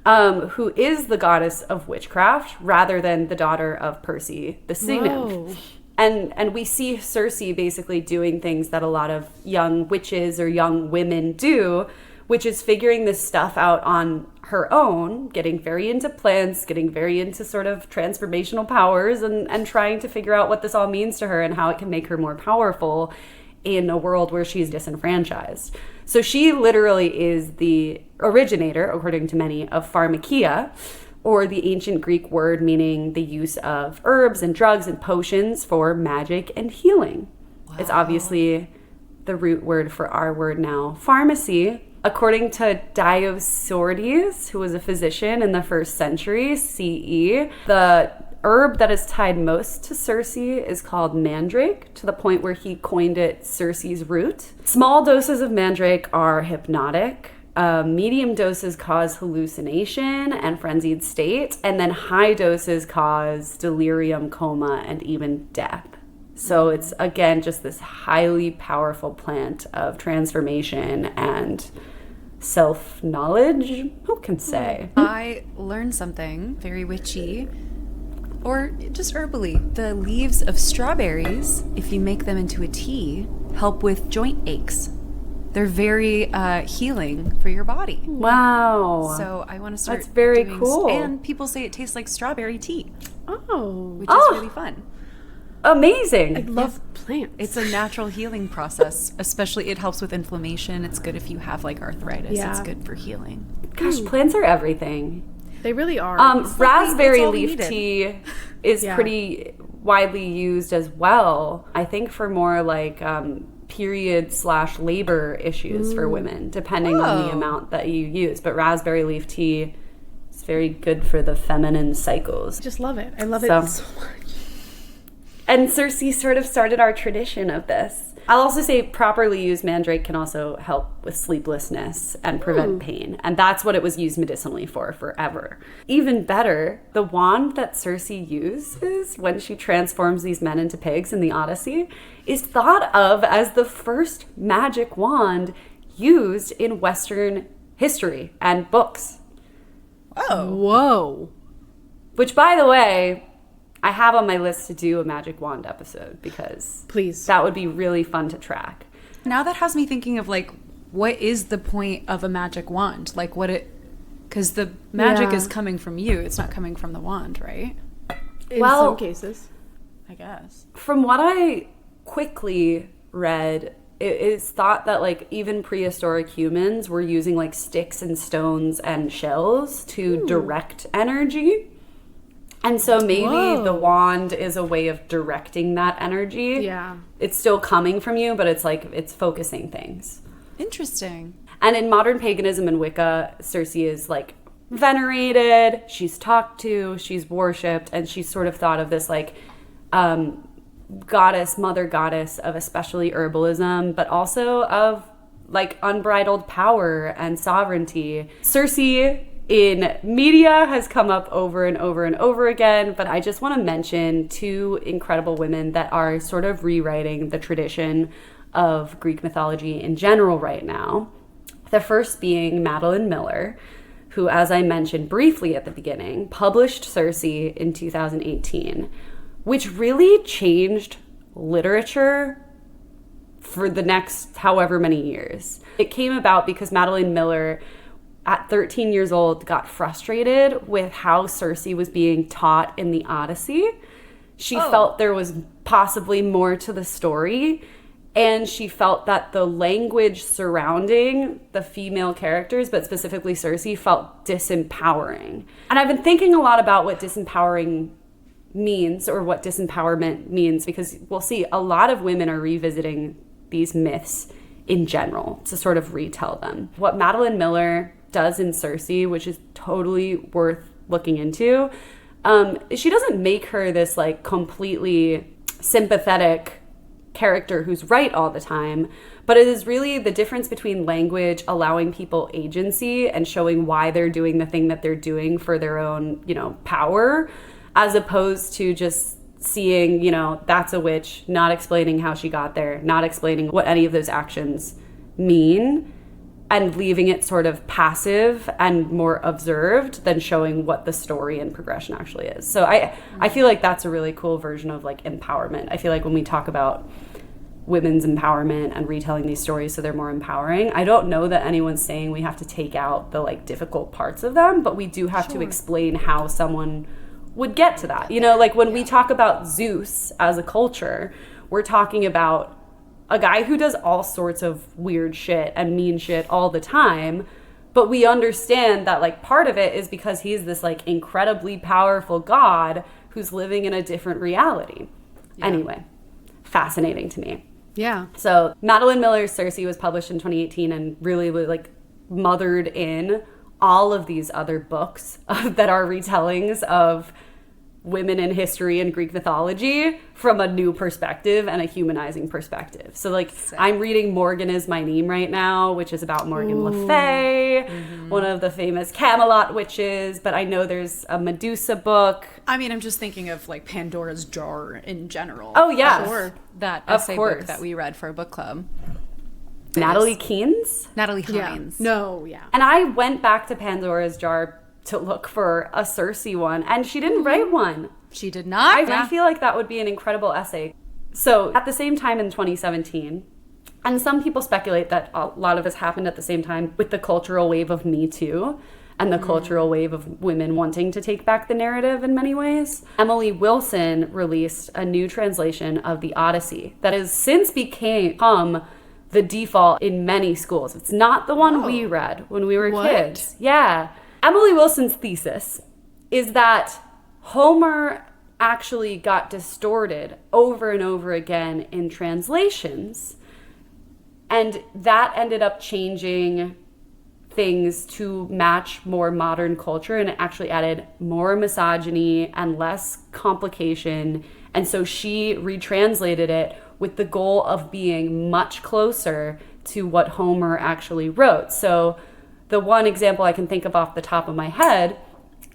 who is the goddess of witchcraft, rather than the daughter of Perse, the sea nymph. And we see Circe basically doing things that a lot of young witches or young women do, which is figuring this stuff out on her own, getting very into plants, getting very into sort of transformational powers, and trying to figure out what this all means to her and how it can make her more powerful in a world where she's disenfranchised. So she literally is the originator, according to many, of pharmakeia, or the ancient Greek word meaning the use of herbs and drugs and potions for magic and healing. Wow. It's obviously the root word for our word now, pharmacy. According to Dioscorides, who was a physician in the 1st century CE, the herb that is tied most to Circe is called mandrake, to the point where he coined it Circe's root. Small doses of mandrake are hypnotic. Medium doses cause hallucination and frenzied state, and then high doses cause delirium, coma, and even death. So it's, again, just this highly powerful plant of transformation and self-knowledge. Who can say?
I learned something very witchy, or just herbally. The leaves of strawberries, if you make them into a tea, help with joint aches. They're very healing for your body.
Wow.
So I want to start.
That's very cool.
And people say it tastes like strawberry tea.
Oh.
Which is really fun.
Amazing.
I love plants.
It's a natural healing process. Especially it helps with inflammation. It's good if you have like arthritis.
Yeah.
It's good for healing.
Gosh, plants are everything.
They really are.
Raspberry
all we
leaf
needed.
tea is pretty widely used as well. I think for more like period/labor issues for women, depending on the amount that you use. But raspberry leaf tea is very good for the feminine cycles.
I just love it. I love it so much.
And Circe sort of started our tradition of this. I'll also say properly used mandrake can also help with sleeplessness and prevent pain. And that's what it was used medicinally for forever. Even better, the wand that Circe uses when she transforms these men into pigs in the Odyssey is thought of as the first magic wand used in Western history and books.
Whoa.
Which, by the way, I have on my list to do a magic wand episode because that would be really fun to track.
Now that has me thinking of like, what is the point of a magic wand? Like because the magic is coming from you. It's not coming from the wand, right?
In some cases.
I guess.
From what I quickly read, it is thought that like even prehistoric humans were using like sticks and stones and shells to direct energy. And so maybe the wand is a way of directing that energy.
Yeah.
It's still coming from you, but it's like it's focusing things.
Interesting.
And in modern paganism and Wicca, Circe is like venerated, she's talked to, she's worshipped, and she's sort of thought of this like goddess, mother goddess of especially herbalism, but also of like unbridled power and sovereignty. Circe in media has come up over and over and over again, but I just want to mention two incredible women that are sort of rewriting the tradition of Greek mythology in general right now. The first being Madeline Miller, who, as I mentioned briefly at the beginning, published Circe in 2018, which really changed literature for the next however many years. It came about because Madeline Miller, at 13 years old, got frustrated with how Circe was being taught in the Odyssey. She felt there was possibly more to the story, and she felt that the language surrounding the female characters, but specifically Circe, felt disempowering. And I've been thinking a lot about what disempowering means, or what disempowerment means, because we'll see a lot of women are revisiting these myths in general to sort of retell them. What Madeline Miller does in Circe, which is totally worth looking into, she doesn't make her this like completely sympathetic character who's right all the time, but it is really the difference between language allowing people agency and showing why they're doing the thing that they're doing for their own, power, as opposed to just seeing, that's a witch, not explaining how she got there, not explaining what any of those actions mean, and leaving it sort of passive and more observed than showing what the story and progression actually is. So I feel like that's a really cool version of like empowerment. I feel like when we talk about women's empowerment and retelling these stories so they're more empowering. I don't know that anyone's saying we have to take out the like difficult parts of them, but we do have to explain how someone would get to that. You know, like when we talk about Zeus as a culture, we're talking about a guy who does all sorts of weird shit and mean shit all the time, but we understand that like part of it is because he's this like incredibly powerful god who's living in a different reality. Anyway, fascinating to me.
Yeah.
So Madeline Miller's Circe was published in 2018 and really was like mothered in all of these other books that are retellings of women in history and Greek mythology from a new perspective and a humanizing perspective. So like I'm reading Morgan Is My Name right now, which is about Morgan LeFae, one of the famous Camelot witches, but I know there's a Medusa book.
I mean, I'm just thinking of like Pandora's Jar in general.
Oh yeah.
Or that essay book that we read for a book club.
Natalie Hines?
Natalie Hines.
No, yeah.
And I went back to Pandora's Jar to look for a Circe one, and she didn't write one.
She did not?
I feel like that would be an incredible essay. So at the same time in 2017, and some people speculate that a lot of this happened at the same time with the cultural wave of Me Too and the cultural wave of women wanting to take back the narrative in many ways. Emily Wilson released a new translation of the Odyssey that has since become the default in many schools. It's not the one we read when we were kids. Yeah. Emily Wilson's thesis is that Homer actually got distorted over and over again in translations, and that ended up changing things to match more modern culture, and it actually added more misogyny and less complication, and so she retranslated it with the goal of being much closer to what Homer actually wrote. So the one example I can think of off the top of my head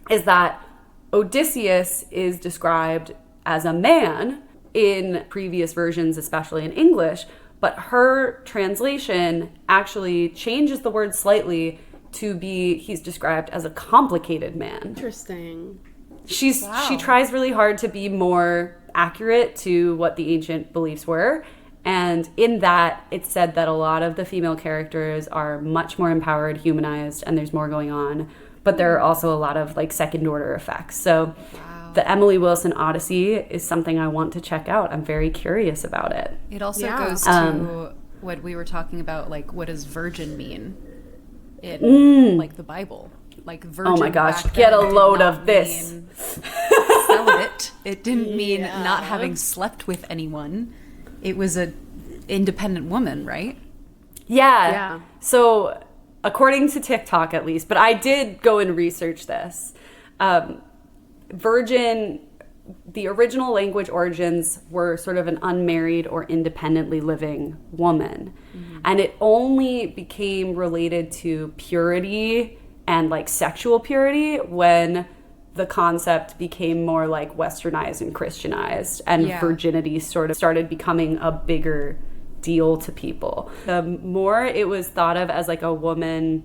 is that Odysseus is described as a man in previous versions, especially in English, but her translation actually changes the word slightly to be he's described as a complicated man.
Interesting.
She tries really hard to be more accurate to what the ancient beliefs were. And in that, it's said that a lot of the female characters are much more empowered, humanized, and there's more going on. But there are also a lot of like second order effects. So the Emily Wilson Odyssey is something I want to check out. I'm very curious about it.
It also goes to what we were talking about, like what does virgin mean in like the Bible? Like virgin.
Oh my gosh, get a load of this.
Celibate. It didn't mean not having slept with anyone. It was a independent woman, right?
Yeah. So according to TikTok at least, but I did go and research this. Virgin, the original language origins were sort of an unmarried or independently living woman. Mm-hmm. And it only became related to purity and like sexual purity when the concept became more like westernized and Christianized, and virginity sort of started becoming a bigger deal to people. The more it was thought of as like a woman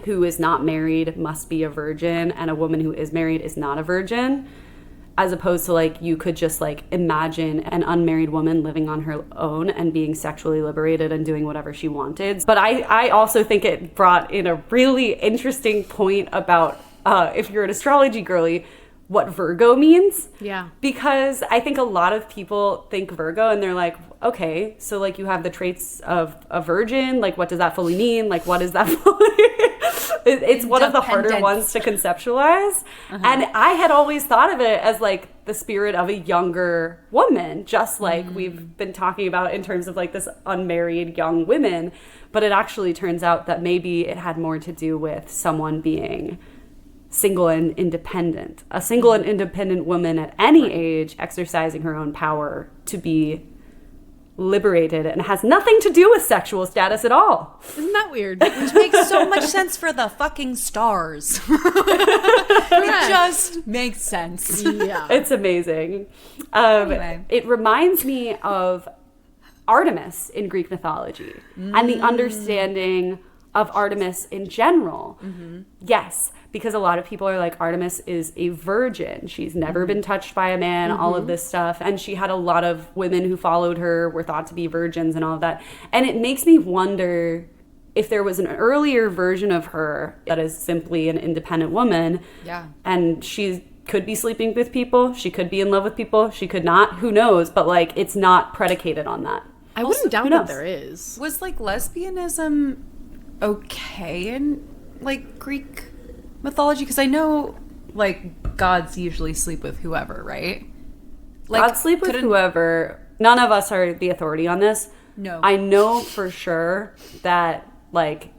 who is not married must be a virgin, and a woman who is married is not a virgin, as opposed to like you could just like imagine an unmarried woman living on her own and being sexually liberated and doing whatever she wanted. But I also think it brought in a really interesting point about if you're an astrology girly, what Virgo means. Yeah. Because I think a lot of people think Virgo and they're like, okay, so like you have the traits of a virgin, like what does that fully mean? Like what is that fully? It's one of the harder ones to conceptualize. And I had always thought of it as like the spirit of a younger woman, just like we've been talking about in terms of like this unmarried young women. But it actually turns out that maybe it had more to do with someone being single and independent. A single and independent woman at any age exercising her own power to be liberated, and has nothing to do with sexual status at all.
Isn't that weird?
Which makes so much sense for the fucking stars. It just makes sense.
Yeah.
It's amazing.
Anyway.
It reminds me of Artemis in Greek mythology and the understanding of Artemis in general. Yes, because a lot of people are like, Artemis is a virgin. She's never been touched by a man, all of this stuff. And she had a lot of women who followed her, were thought to be virgins and all of that. And it makes me wonder if there was an earlier version of her that is simply an independent woman.
Yeah.
And she could be sleeping with people. She could be in love with people. She could not. Who knows? But like, it's not predicated on that.
I wouldn't doubt
who
that
knows?
there is.
Was like lesbianism okay in like Greek mythology? Because I know like gods usually sleep with whoever, right? Like,
God sleep with whoever. None of us are the authority on this.
No.
I know for sure that like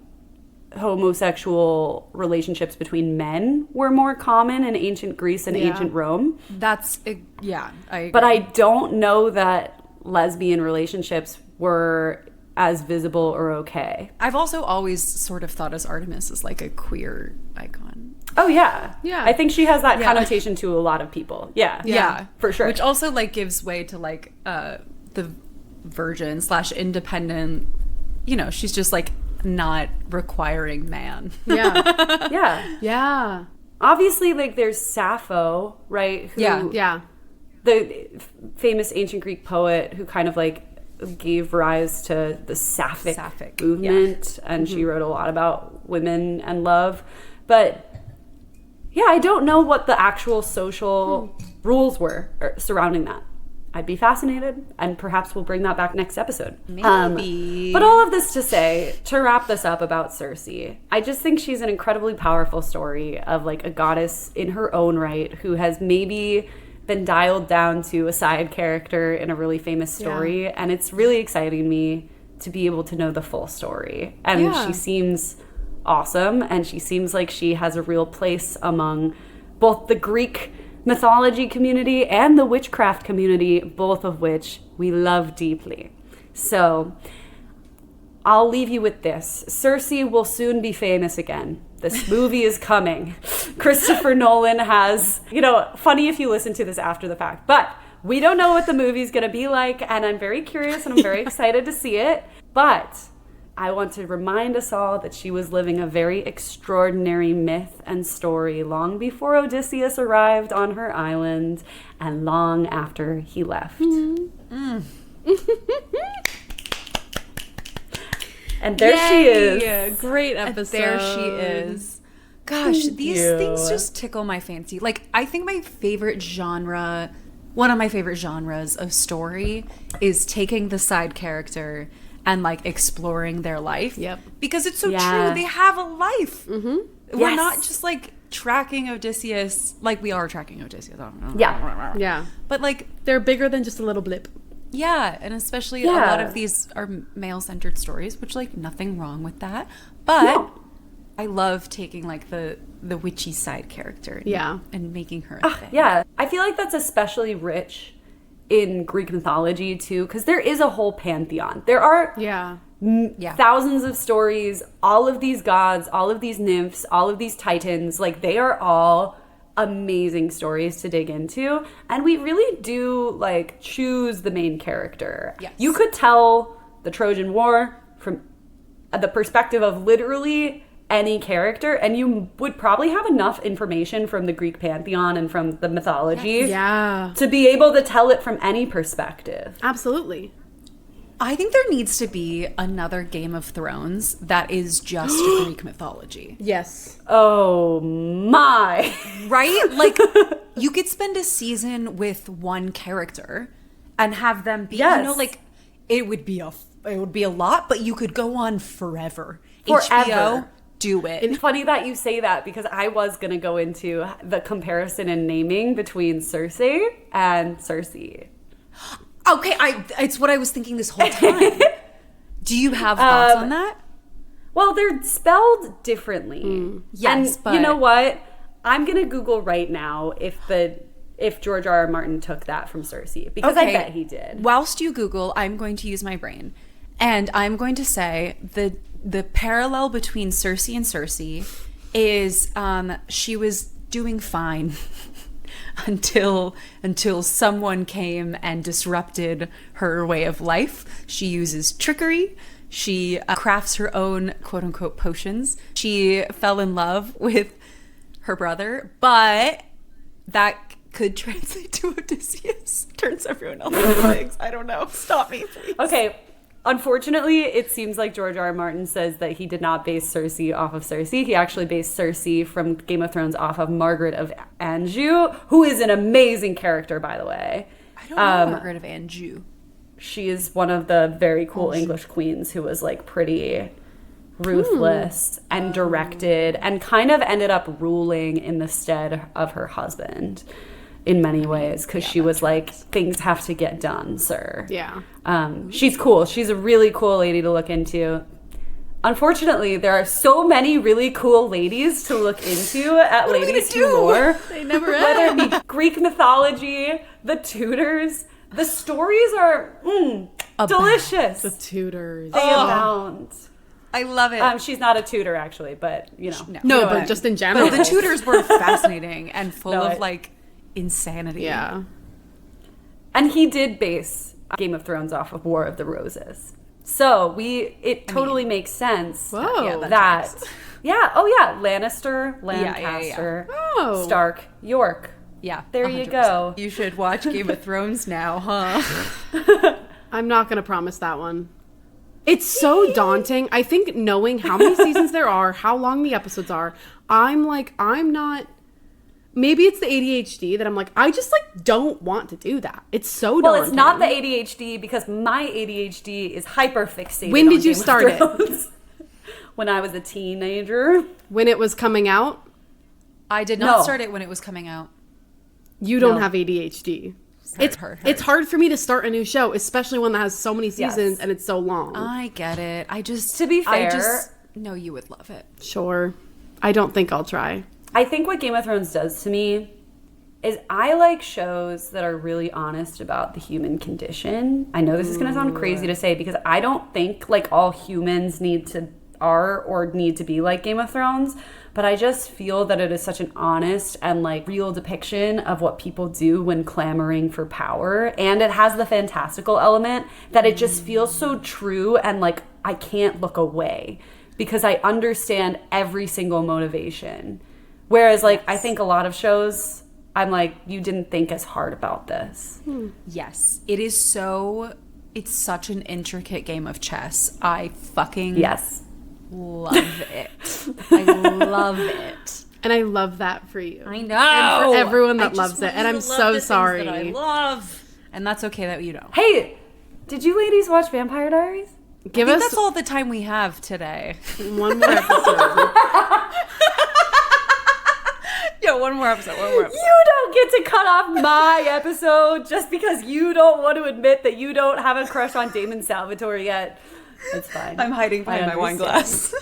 homosexual relationships between men were more common in ancient Greece and ancient Rome.
That's yeah. I agree.
But I don't know that lesbian relationships were as visible or okay.
I've also always sort of thought as Artemis as like a queer icon.
Oh yeah.
Yeah.
I think she has that connotation to a lot of people. Yeah.
Yeah,
for sure.
Which also like gives way to like the virgin / independent. You know, she's just like not requiring man.
Yeah.
yeah.
Yeah.
Obviously, like there's Sappho, right? Who,
Yeah.
The famous ancient Greek poet who kind of like gave rise to the Sapphic movement, and she wrote a lot about women and love. But yeah, I don't know what the actual social rules were surrounding that. I'd be fascinated, and perhaps we'll bring that back next episode.
Maybe.
But all of this to say, to wrap this up about Circe, I just think she's an incredibly powerful story of like a goddess in her own right who has maybe been dialed down to a side character in a really famous story. Yeah. And it's really exciting me to be able to know the full story. And she seems awesome, and she seems like she has a real place among both the Greek mythology community and the witchcraft community, both of which we love deeply. So I'll leave you with this. Circe will soon be famous again. This movie is coming. Christopher Nolan has, funny if you listen to this after the fact, but we don't know what the movie's going to be like, and I'm very curious and I'm very excited to see it. But I want to remind us all that she was living a very extraordinary myth and story long before Odysseus arrived on her island and long after he left. And there she is.
Great episode.
There she is. Gosh, these things just tickle my fancy. Like, I think my favorite genre, one of my favorite genres of story is taking the side character and like exploring their life.
Yep.
Because it's so true. They have a life.
Mm-hmm.
We're not just like tracking Odysseus like we are tracking Odysseus.
Yeah.
But like
they're bigger than just a little blip.
Yeah, and especially a lot of these are male-centered stories, which like nothing wrong with that. But I love taking like the witchy side character and making her a thing.
Yeah. I feel like that's especially rich in Greek mythology too, because there is a whole pantheon. There are thousands of stories, all of these gods, all of these nymphs, all of these titans, like they are all amazing stories to dig into, and we really do like choose the main character. Yes. You could tell the Trojan War from the perspective of literally any character, and you would probably have enough information from the Greek pantheon and from the mythology to be able to tell it from any perspective.
Absolutely.
I think there needs to be another Game of Thrones that is just Greek mythology.
Yes.
Oh my.
Right? Like, you could spend a season with one character and have them be, like, it would be a lot, but you could go on forever. HBO, do it.
It's funny that you say that, because I was going to go into the comparison in naming between Circe and Circe.
Okay, it's what I was thinking this whole time. Do you have thoughts on that?
Well, they're spelled differently.
Yes,
and
but
you know what? I'm gonna Google right now if George R. R. Martin took that from Circe, because I bet he did.
Whilst you Google, I'm going to use my brain, and I'm going to say the parallel between Circe and Circe is she was doing fine. Until someone came and disrupted her way of life. She uses trickery. She crafts her own quote unquote potions. She fell in love with her brother, but that could translate to Odysseus. Turns everyone else into pigs. I don't know. Stop me, please.
Okay. Unfortunately, it seems like George R. R. Martin says that he did not base Circe off of Circe. He actually based Circe from Game of Thrones off of Margaret of Anjou, who is an amazing character, by the way.
I don't know Margaret of Anjou.
She is one of the very cool English queens who was like pretty ruthless and directed and kind of ended up ruling in the stead of her husband in many ways, because she was like, things have to get done, sir.
Yeah.
She's cool. She's a really cool lady to look into. Unfortunately, there are so many really cool ladies to look into at Ladies Who Lore.
They never
Whether
end.
it be Greek mythology, the Tudors, the stories are delicious.
The Tudors.
They abound.
I love it.
She's not a tutor, actually, but, you know.
No,
You know
but
what I
just
mean.
in general.
But the Tudors were fascinating and full
No,
of like insanity.
Yeah.
And he did base Game of Thrones off of War of the Roses. So it totally makes sense
Whoa.
Yeah,
that
tracks.
Lannister, Lancaster,
Oh.
Stark, York.
Yeah.
There you
100%.
go.
You should watch Game of Thrones now, huh?
I'm not going to promise that one. It's so daunting. I think knowing how many seasons there are, how long the episodes are, I'm not. Maybe it's the ADHD that I'm like, I just like don't want to do that. It's so daunting.
Well, it's not the ADHD because my ADHD is hyper fixated.
When did you
on Game of
start it?
Thrones. When I was a teenager.
When it was coming out,
I did not
No.
start it when it was coming out.
you don't
No.
have ADHD.
It's
It's hard for me to start a new show, especially one that has so many seasons
Yes.
and it's so long.
I get it.
To be fair,
I just know you would love it.
Sure. I don't think I'll try.
I think what Game of Thrones does to me is I like shows that are really honest about the human condition. I know this is going to sound crazy to say because I don't think like all humans need to be like Game of Thrones, but I just feel that it is such an honest and like real depiction of what people do when clamoring for power, and it has the fantastical element that it just feels so true, and like I can't look away because I understand every single motivation. Whereas like I think a lot of shows, I'm like, you didn't think as hard about this.
Yes. It's such an intricate game of chess. I fucking
Yes.
love it. I love it.
And I love that for you.
I know.
And for everyone that
I just
loves
want
it. And
you
I'm
to love
so
the things
sorry.
that I love. And that's okay that you don't.
Hey, did you ladies watch Vampire Diaries?
Give
I think
us
that's all the time we have today.
one more episode.
Yeah, one more episode.
You don't get to cut off my episode just because you don't want to admit that you don't have a crush on Damon Salvatore yet. It's fine.
I'm hiding behind my wine
understand.
glass.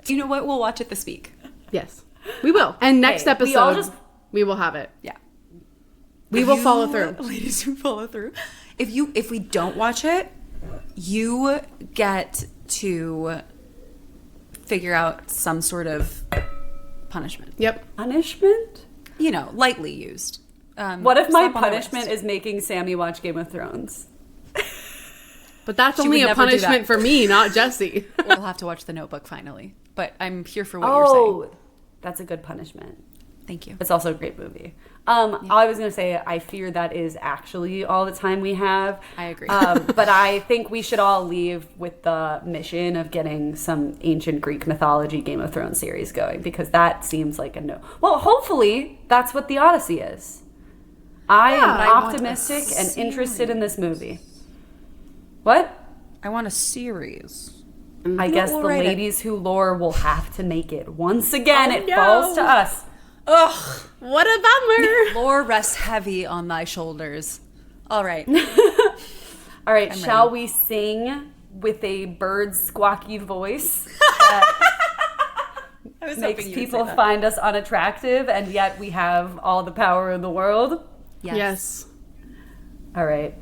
You know what? We'll watch it this week.
Yes. We will. And next
Hey,
episode, we will have it.
Yeah.
We will follow through.
Ladies who follow through. If we don't watch it, you get to figure out some sort of punishment.
Yep.
Punishment?
You know, lightly used.
What if my
slap on the
punishment
wrist.
is making Sammy watch Game of Thrones?
But that's
She
only
would
a
never do
punishment
that.
for me, not Jesse.
We'll have to watch The Notebook finally. But I'm here for what you're saying.
That's a good punishment.
Thank you.
It's also a great movie. I was going to say, I fear that is actually all the time we have.
I agree.
But I think we should all leave with the mission of getting some ancient Greek mythology Game of Thrones series going, because that seems like a no. Well, hopefully that's what the Odyssey is. I
but I
am
want a
optimistic and
series.
interested in this movie. What?
I want a series.
I guess
we'll
the
write it.
ladies who lore will have to make it. Once again,
Oh,
it
no.
falls to us.
Ugh.
What a bummer.
Lore rests heavy on thy shoulders. All right.
All right,
I'm
shall
ready.
we sing with a bird's squawky voice that makes people find us unattractive, and yet we have all the power in the world?
Yes.
All right.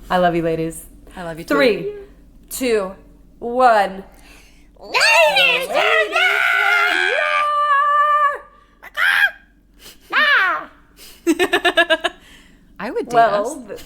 I love you, ladies.
I love you too.
3, 2, 1.
I would date
Well,
us.